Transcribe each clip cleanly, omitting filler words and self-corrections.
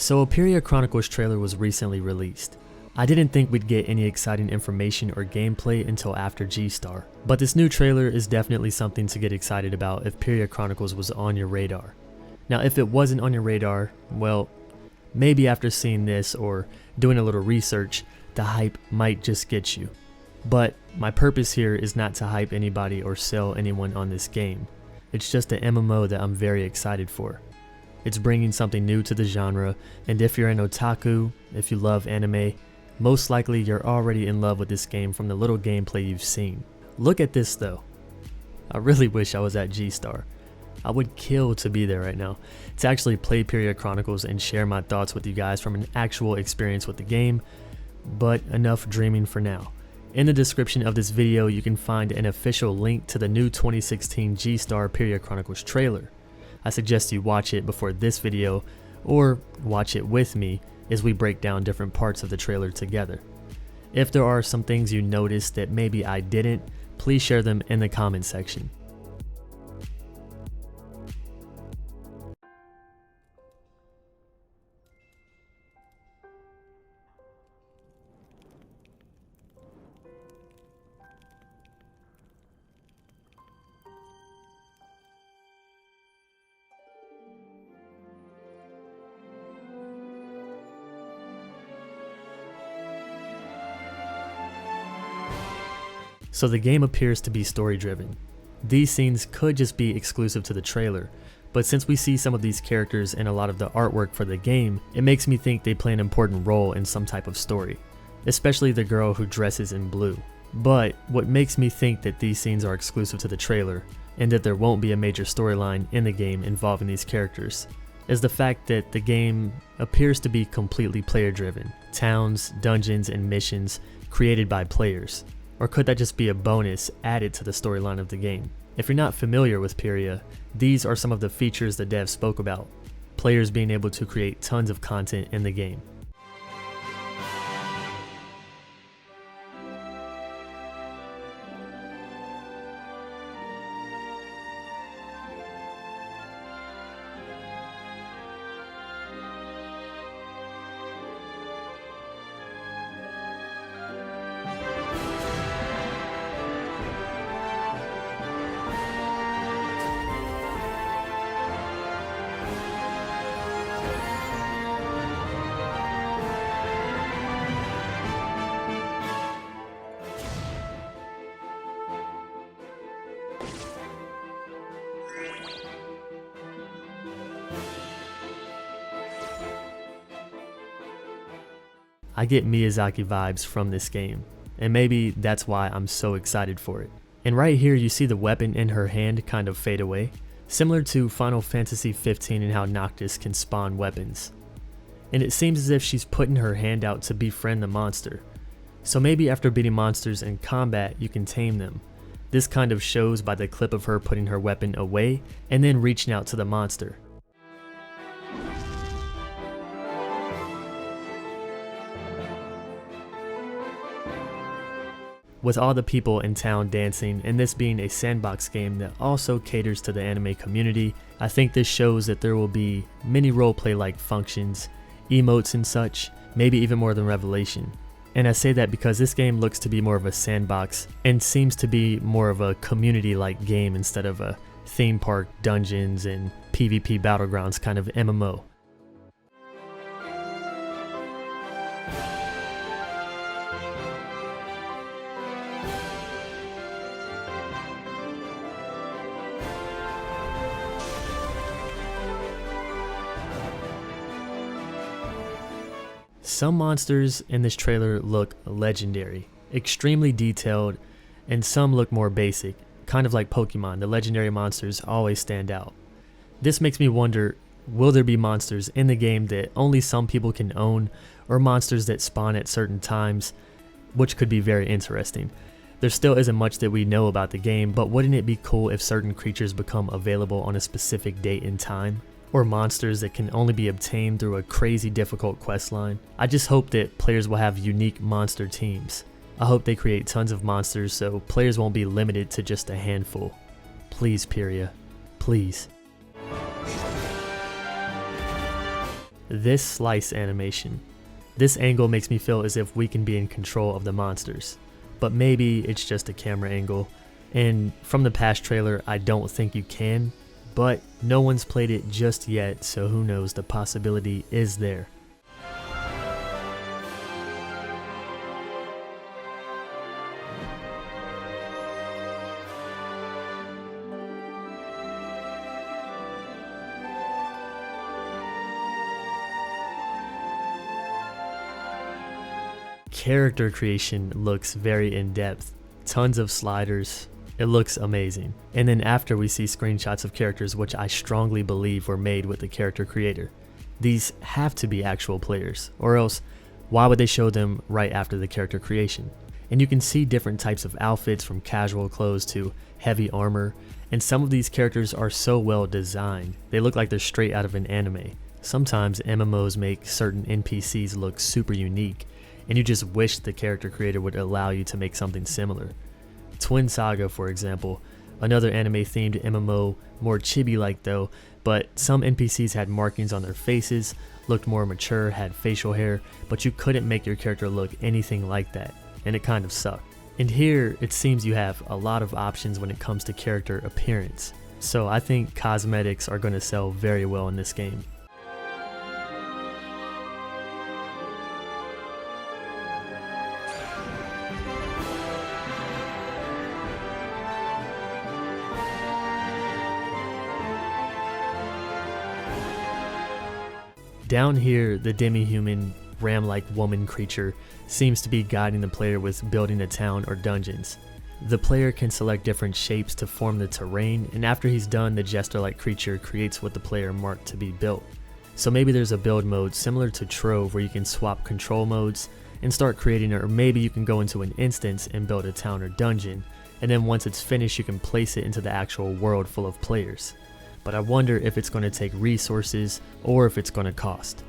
So a Peria Chronicles trailer was recently released. I didn't think we'd get any exciting information or gameplay until after G-Star, but this new trailer is definitely something to get excited about if Peria Chronicles was on your radar. Now if it wasn't on your radar, well, maybe after seeing this or doing a little research, the hype might just get you. But my purpose here is not to hype anybody or sell anyone on this game. It's just an MMO that I'm very excited for. It's bringing something new to the genre, and if you're an otaku, if you love anime, most likely you're already in love with this game from the little gameplay you've seen. Look at this though. I really wish I was at G-Star. I would kill to be there right now, to actually play Peria Chronicles and share my thoughts with you guys from an actual experience with the game, but enough dreaming for now. In the description of this video you can find an official link to the new 2016 G-Star Peria Chronicles trailer. I suggest you watch it before this video, or watch it with me as we break down different parts of the trailer together. If there are some things you noticed that maybe I didn't, please share them in the comment section. So the game appears to be story driven. These scenes could just be exclusive to the trailer, but since we see some of these characters in a lot of the artwork for the game, it makes me think they play an important role in some type of story, especially the girl who dresses in blue. But what makes me think that these scenes are exclusive to the trailer, and that there won't be a major storyline in the game involving these characters, is the fact that the game appears to be completely player driven. Towns, dungeons, and missions created by players. Or could that just be a bonus added to the storyline of the game? If you're not familiar with Peria, these are some of the features the devs spoke about. Players being able to create tons of content in the game. I get Miyazaki vibes from this game, and maybe that's why I'm so excited for it. And right here you see the weapon in her hand kind of fade away, similar to Final Fantasy 15 and how Noctis can spawn weapons. And it seems as if she's putting her hand out to befriend the monster. So maybe after beating monsters in combat you can tame them. This kind of shows by the clip of her putting her weapon away and then reaching out to the monster. With all the people in town dancing, and this being a sandbox game that also caters to the anime community, I think this shows that there will be many roleplay like functions, emotes and such, maybe even more than Revelation. And I say that because this game looks to be more of a sandbox and seems to be more of a community-like game instead of a theme park, dungeons, and PvP battlegrounds kind of MMO. Some monsters in this trailer look legendary, extremely detailed, and some look more basic, kind of like Pokemon. The legendary monsters always stand out. This makes me wonder, will there be monsters in the game that only some people can own, or monsters that spawn at certain times, which could be very interesting. There still isn't much that we know about the game, but wouldn't it be cool if certain creatures become available on a specific date and time? Or monsters that can only be obtained through a crazy difficult questline. I just hope that players will have unique monster teams. I hope they create tons of monsters so players won't be limited to just a handful. Please, Peria. Please. This slice animation. This angle makes me feel as if we can be in control of the monsters, but maybe it's just a camera angle, and from the past trailer I don't think you can, but no one's played it just yet, so who knows, the possibility is there. Character creation looks very in-depth, tons of sliders, it looks amazing. And then after we see screenshots of characters which I strongly believe were made with the character creator. These have to be actual players, or else why would they show them right after the character creation? And you can see different types of outfits from casual clothes to heavy armor, and some of these characters are so well designed, they look like they're straight out of an anime. Sometimes MMOs make certain NPCs look super unique, and you just wish the character creator would allow you to make something similar. Twin Saga, for example, another anime themed MMO, more chibi-like though, but some NPCs had markings on their faces, looked more mature, had facial hair, but you couldn't make your character look anything like that, and it kind of sucked. And here, it seems you have a lot of options when it comes to character appearance, so I think cosmetics are going to sell very well in this game. Down here, the demi-human, ram-like woman creature seems to be guiding the player with building a town or dungeons. The player can select different shapes to form the terrain, and after he's done, the jester-like creature creates what the player marked to be built. So maybe there's a build mode similar to Trove where you can swap control modes and start creating, or maybe you can go into an instance and build a town or dungeon, and then once it's finished you can place it into the actual world full of players. But I wonder if it's going to take resources or if it's going to cost.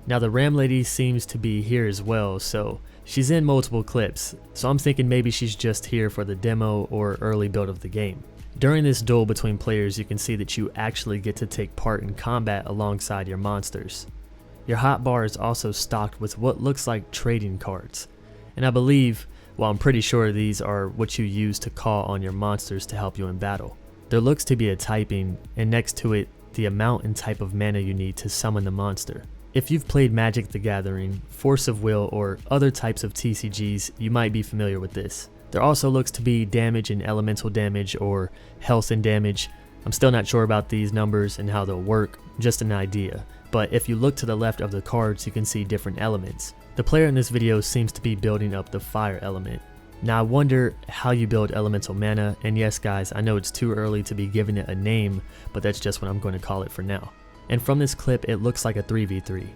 Now the Ram Lady seems to be here as well, so she's in multiple clips, so I'm thinking maybe she's just here for the demo or early build of the game. During this duel between players, you can see that you actually get to take part in combat alongside your monsters. Your hotbar is also stocked with what looks like trading cards, and I believe, well, I'm pretty sure these are what you use to call on your monsters to help you in battle. There looks to be a typing, and next to it, the amount and type of mana you need to summon the monster. If you've played Magic the Gathering, Force of Will, or other types of TCGs, you might be familiar with this. There also looks to be damage and elemental damage, or health and damage. I'm still not sure about these numbers and how they'll work, just an idea. But if you look to the left of the cards, you can see different elements. The player in this video seems to be building up the fire element. Now I wonder how you build elemental mana, and yes guys, I know it's too early to be giving it a name, but that's just what I'm going to call it for now. And from this clip, it looks like a 3v3.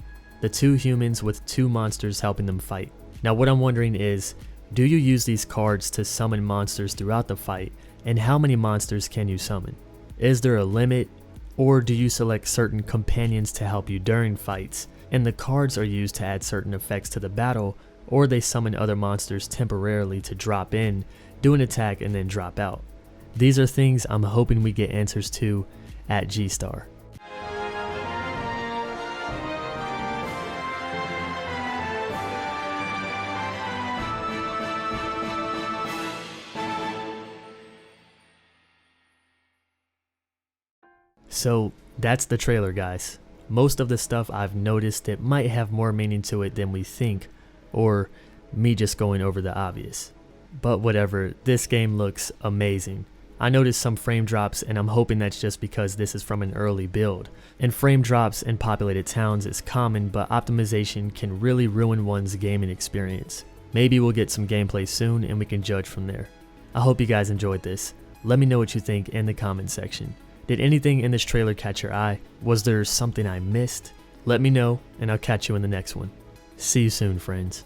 The two humans with two monsters helping them fight. Now what I'm wondering is, do you use these cards to summon monsters throughout the fight, and how many monsters can you summon? Is there a limit, or do you select certain companions to help you during fights, and the cards are used to add certain effects to the battle, or they summon other monsters temporarily to drop in, do an attack, and then drop out? These are things I'm hoping we get answers to at G-Star. So that's the trailer, guys. Most of the stuff I've noticed that might have more meaning to it than we think, or me just going over the obvious. But whatever, this game looks amazing. I noticed some frame drops, and I'm hoping that's just because this is from an early build. And frame drops in populated towns is common, but optimization can really ruin one's gaming experience. Maybe we'll get some gameplay soon and we can judge from there. I hope you guys enjoyed this. Let me know what you think in the comment section. Did anything in this trailer catch your eye? Was there something I missed? Let me know, and I'll catch you in the next one. See you soon, friends.